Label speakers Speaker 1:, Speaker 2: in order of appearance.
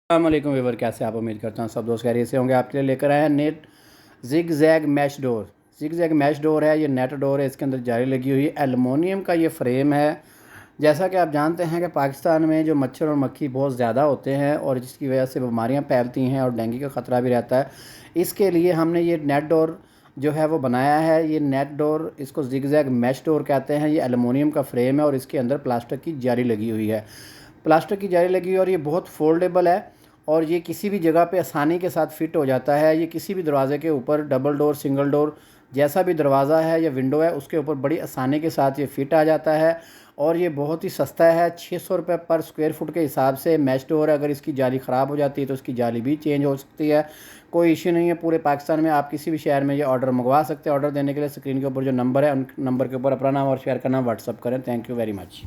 Speaker 1: अस्सलामुअलैकुम वीवर, कैसे आप? उम्मीद करता हूँ सब दोस्त खैरियत से होंगे। आपके लिए लेकर आए हैं net zig zag mesh door. Zig zag mesh door है, ये नेट डोर है। इसके अंदर जाली लगी हुई है, एलुमिनियम का ये फ्रेम है। जैसा कि आप जानते हैं कि पाकिस्तान में जो मच्छर और मक्खी बहुत ज़्यादा होते हैं और जिसकी वजह से बीमारियाँ फैलती हैं और डेंगू का ख़तरा भी रहता है। इसके लिए हमने ये नेट डोर जो है वो बनाया है। ये नेट डोर, इसको जिग जैग मैश डोर कहते हैं। ये एलुमिनियम का फ्रेम है और इसके अंदर प्लास्टिक की जाली लगी हुई है। प्लास्टिक की जाली लगी हुई है और ये बहुत फोल्डेबल है और ये किसी भी जगह पे आसानी के साथ फिट हो जाता है। ये किसी भी दरवाज़े के ऊपर, डबल डोर, सिंगल डोर, जैसा भी दरवाज़ा है या विंडो है उसके ऊपर बड़ी आसानी के साथ ये फिट आ जाता है। और ये बहुत ही सस्ता है, 600 रुपये पर स्क्वायर फुट के हिसाब से मैश डोर है। अगर इसकी जाली ख़राब हो जाती है तो उसकी जाली भी चेंज हो सकती है, कोई इश्यू नहीं है। पूरे पाकिस्तान में आप किसी भी शहर में ये ऑर्डर मंगवा सकते हैं। ऑर्डर देने के लिए स्क्रीन के ऊपर जो नंबर है उन नंबर के ऊपर अपना नाम और शहर का नाम व्हाट्सअप करें। Thank you very much.